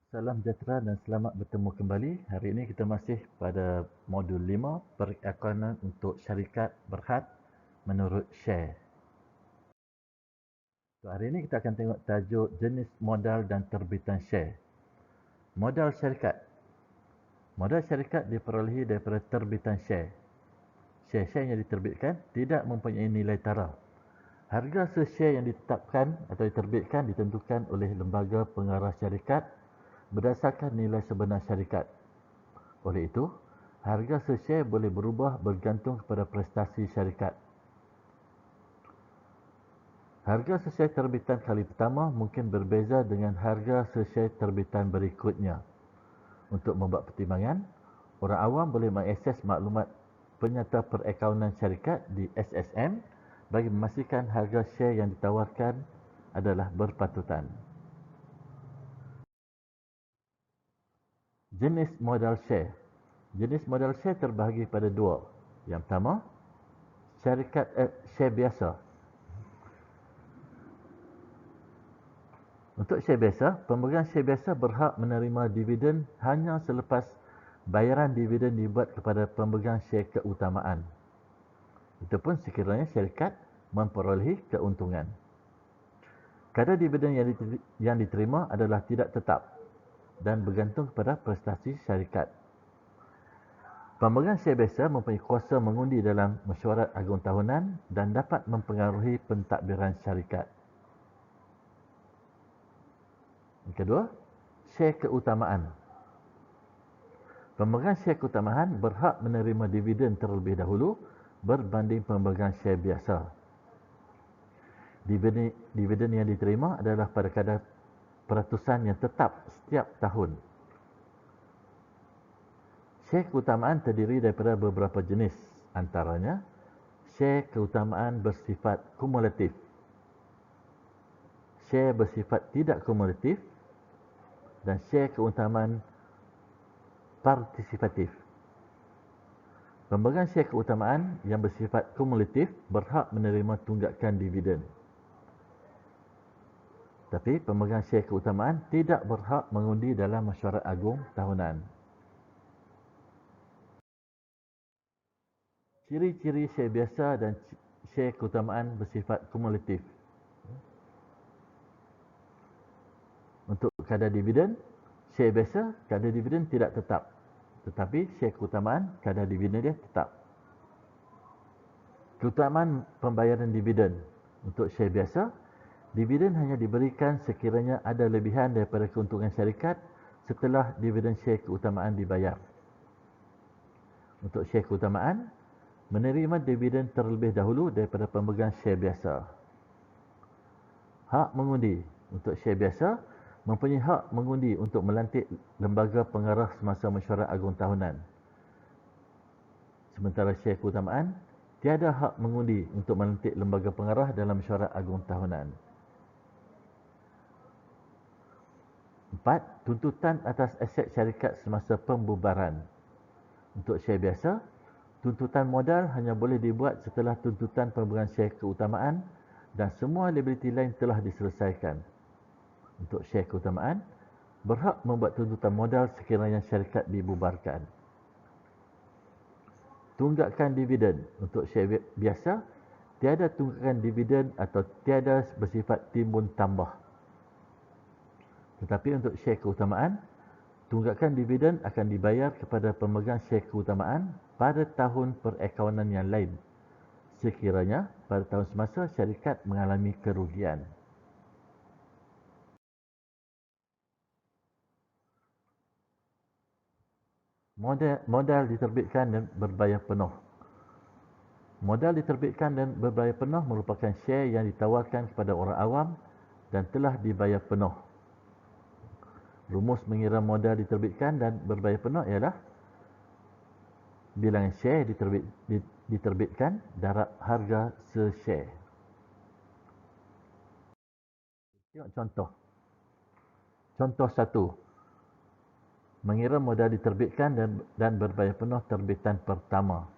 Salam sejahtera dan selamat bertemu kembali. Hari ini kita masih pada modul 5, Perakaunan untuk syarikat berhad menurut share. So, hari ini kita akan tengok tajuk jenis modal dan terbitan share. Modal syarikat. Modal syarikat diperolehi daripada terbitan share. Share-share yang diterbitkan tidak mempunyai nilai tara. Harga se-share yang ditetapkan atau diterbitkan ditentukan oleh lembaga pengarah syarikat berdasarkan nilai sebenar syarikat. Oleh itu, harga se-share boleh berubah bergantung kepada prestasi syarikat. Harga se-share terbitan kali pertama mungkin berbeza dengan harga se-share terbitan berikutnya. Untuk membuat pertimbangan, orang awam boleh mengakses maklumat penyata perakaunan syarikat di SSM bagi memastikan harga share yang ditawarkan adalah berpatutan. Jenis modal share. Jenis modal share terbahagi pada dua. Yang pertama, share biasa. Untuk share biasa, pemegang share biasa berhak menerima dividen hanya selepas bayaran dividen dibuat kepada pemegang share keutamaan. Itu pun sekiranya syarikat memperolehi keuntungan. Kadar dividen yang diterima adalah tidak tetap dan bergantung kepada prestasi syarikat. Pemegang share biasa mempunyai kuasa mengundi dalam mesyuarat agung tahunan dan dapat mempengaruhi pentadbiran syarikat. Yang kedua, share keutamaan. Pemegang share keutamaan berhak menerima dividen terlebih dahulu berbanding pemegang share biasa. Dividen yang diterima adalah pada kadar peratusan yang tetap setiap tahun. Share keutamaan terdiri daripada beberapa jenis, antaranya share keutamaan bersifat kumulatif, share bersifat tidak kumulatif, dan share keutamaan partisipatif. Pemegang share keutamaan yang bersifat kumulatif berhak menerima tunggakan dividen. Tapi pemegang share keutamaan tidak berhak mengundi dalam mesyuarat agung tahunan. Ciri-ciri share biasa dan share keutamaan bersifat kumulatif. Untuk kadar dividen, share biasa, kadar dividen tidak tetap. Tetapi share keutamaan, kadar dividen dia tetap. Keutamaan pembayaran dividen. Untuk share biasa, dividen hanya diberikan sekiranya ada lebihan daripada keuntungan syarikat setelah dividen share keutamaan dibayar. Untuk share keutamaan, menerima dividen terlebih dahulu daripada pemegang share biasa. Hak mengundi. Untuk share biasa, mempunyai hak mengundi untuk melantik lembaga pengarah semasa mesyuarat agung tahunan. Sementara share keutamaan, tiada hak mengundi untuk melantik lembaga pengarah dalam mesyuarat agung tahunan. 4. Tuntutan atas aset syarikat semasa pembubaran. Untuk share biasa, tuntutan modal hanya boleh dibuat setelah tuntutan pemegang share keutamaan dan semua liabiliti lain telah diselesaikan. Untuk share keutamaan, berhak membuat tuntutan modal sekiranya syarikat dibubarkan. Tunggakan dividen. Untuk share biasa, tiada tunggakan dividen atau tiada bersifat timbun tambah. Tetapi untuk share keutamaan, tunggakan dividen akan dibayar kepada pemegang share keutamaan pada tahun perakaunan yang lain, sekiranya pada tahun semasa syarikat mengalami kerugian. Modal diterbitkan dan berbayar penuh. Modal diterbitkan dan berbayar penuh merupakan share yang ditawarkan kepada orang awam dan telah dibayar penuh. Rumus mengira modal diterbitkan dan berbayar penuh ialah bilangan share diterbitkan darab harga se-share. Tengok contoh. Contoh 1. Mengira modal diterbitkan dan berbayar penuh terbitan pertama.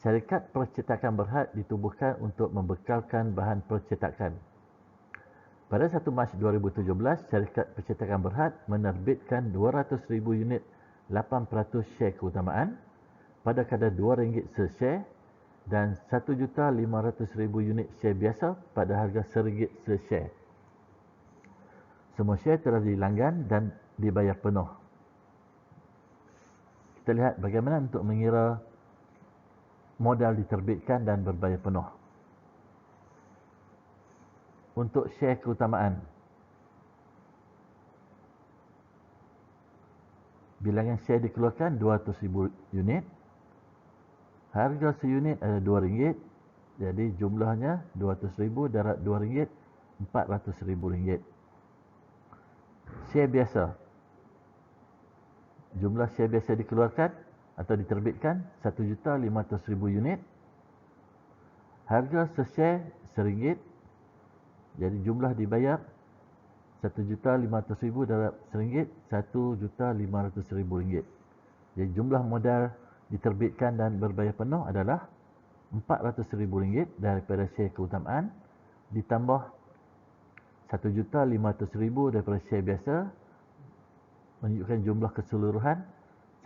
Syarikat percetakan berhad ditubuhkan untuk membekalkan bahan percetakan. Pada 1 Mac 2017, syarikat percetakan Berhad menerbitkan 200,000 unit 8% share keutamaan pada kadar RM2 se-share dan 1,500,000 unit share biasa pada harga RM1 se-share. Semua share telah dilanggan dan dibayar penuh. Kita lihat bagaimana untuk mengira modal diterbitkan dan berbayar penuh. Untuk share keutamaan, bilangan share dikeluarkan 200,000 unit. Harga seunit ada RM2. Jadi jumlahnya 200,000 darab RM2, RM400,000. Share biasa. Jumlah share biasa dikeluarkan atau diterbitkan 1,500,000 unit. Harga se-share RM1. Jadi jumlah dibayar 1,500,000 darab RM1, RM1,500,000. Jadi jumlah modal diterbitkan dan berbayar penuh adalah RM400,000 daripada share keutamaan ditambah 1,500,000 daripada share biasa, menunjukkan jumlah keseluruhan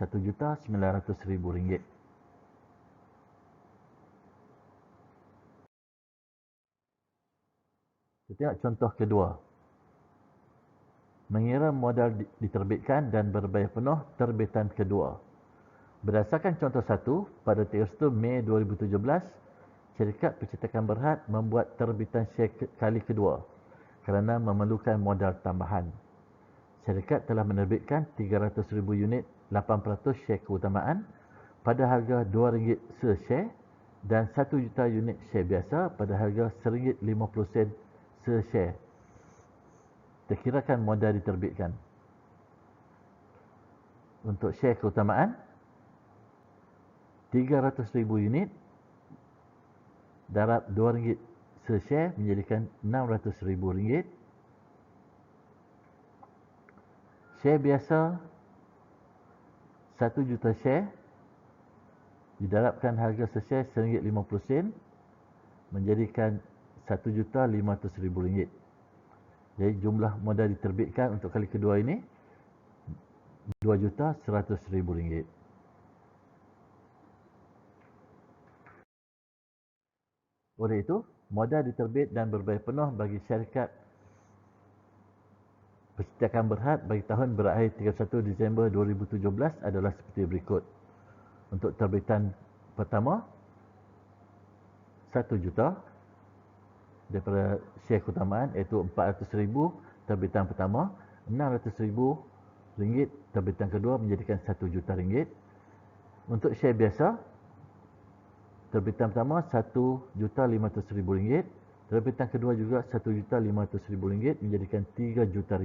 RM1,900,000. Kita tengok contoh kedua. Mengira modal diterbitkan dan berbayar penuh terbitan kedua. Berdasarkan contoh 1, pada 31 Mei 2017, syarikat percetakan Berhad membuat terbitan share kali kedua kerana memerlukan modal tambahan. Syarikat telah menerbitkan 300,000 unit 8% share keutamaan pada harga RM2 se-share dan 1 juta unit share biasa pada harga RM1.50 se-share. Terkirakan modal diterbitkan. Untuk share keutamaan, 300,000 unit darab RM2 se-share menjadikan RM600,000. Share biasa 1 juta share didarabkan harga se-share RM1.50 menjadikan RM1,500,000. Jadi jumlah modal diterbitkan untuk kali kedua ini RM2,100,000. Oleh itu, modal diterbit dan berbayar penuh bagi syarikat percetakan Berhad bagi tahun berakhir 31 Disember 2017 adalah seperti berikut. Untuk terbitan pertama, 1 juta daripada share keutamaan, iaitu RM400,000 terbitan pertama, RM600,000 terbitan kedua menjadikan RM1 juta. Untuk share biasa, terbitan pertama RM1,500,000, terbitan kedua juga RM1,500,000 menjadikan RM3 juta.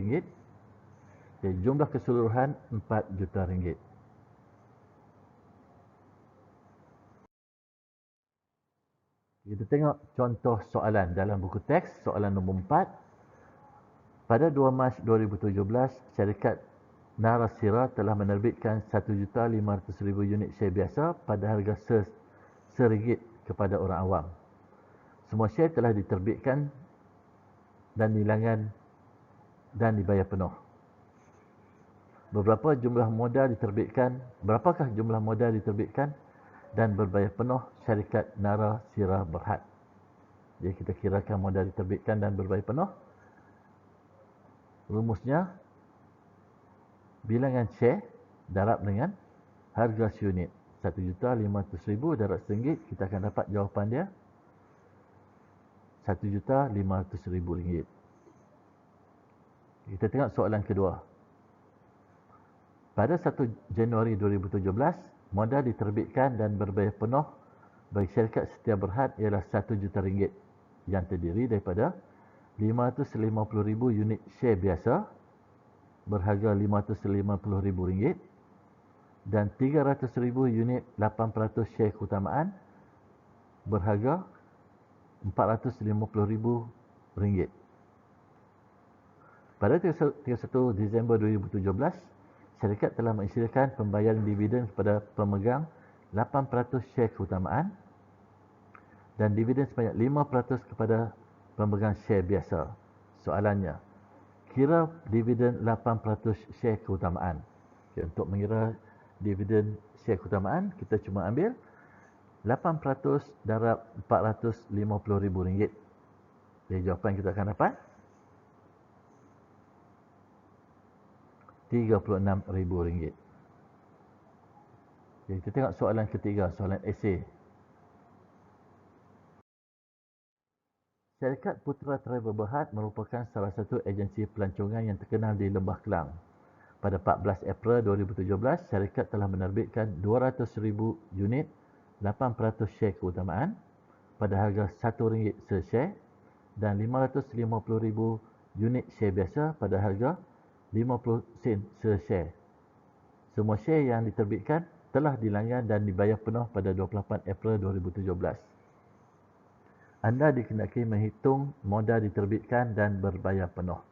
Jadi jumlah keseluruhan RM4 juta. Kita tengok contoh soalan dalam buku teks, soalan nombor 4. Pada 2 Mac 2017, syarikat Narasira telah menerbitkan 1,500,000 unit share biasa pada harga RM1 kepada orang awam. Semua share telah diterbitkan dan dilanggan dan dibayar penuh. Berapakah jumlah modal diterbitkan dan berbayar penuh syarikat Narasira Berhad? Jadi kita kirakan modal diterbitkan dan berbayar penuh. Rumusnya, bilangan share darab dengan harga seunit. RM1,500,000 darab RM1, kita akan dapat jawapan dia RM1,500,000. Kita tengok soalan kedua. Pada 1 Januari 2017, modal diterbitkan dan berbayar penuh bagi syarikat Setia Berhad ialah RM1 juta yang terdiri daripada 550,000 unit share biasa berharga RM550,000 dan 300,000 unit 8% share keutamaan berharga RM450,000. Pada 31 Disember 2017, syarikat telah mengisytiharkan pembayaran dividen kepada pemegang 8% share keutamaan dan dividen sebanyak 5% kepada pemegang share biasa. Soalannya, kira dividen 8% share keutamaan. Okay, untuk mengira dividen share keutamaan, kita cuma ambil 8% darab RM450,000. Jadi jawapan kita akan dapat RM36,000. Okay, kita tengok soalan ketiga, soalan esei. Syarikat Putra Travel Berhad merupakan salah satu agensi pelancongan yang terkenal di Lembah Kelang. Pada 14 April 2017, syarikat telah menerbitkan 200,000 unit 8% share keutamaan pada harga RM1 se-share dan 550,000 unit share biasa pada harga 50 sen se-share. Semua share yang diterbitkan telah dilanggan dan dibayar penuh pada 28 April 2017. Anda dikehendaki menghitung modal diterbitkan dan berbayar penuh.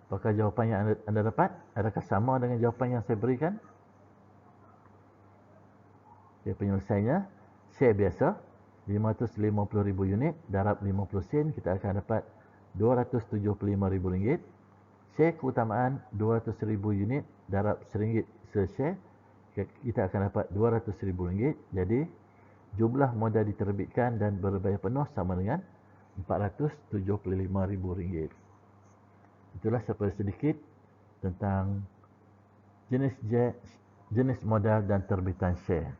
Apakah jawapan yang anda dapat? Adakah sama dengan jawapan yang saya berikan? Okay, penyelesaiannya, share biasa 550,000 unit darab 50 sen, kita akan dapat RM275,000. Share keutamaan 200,000 unit darab RM1 se-share, kita akan dapat RM200,000. Jadi jumlah modal diterbitkan dan berbayar penuh sama dengan RM475,000. Itulah sedikit tentang jenis modal dan terbitan share.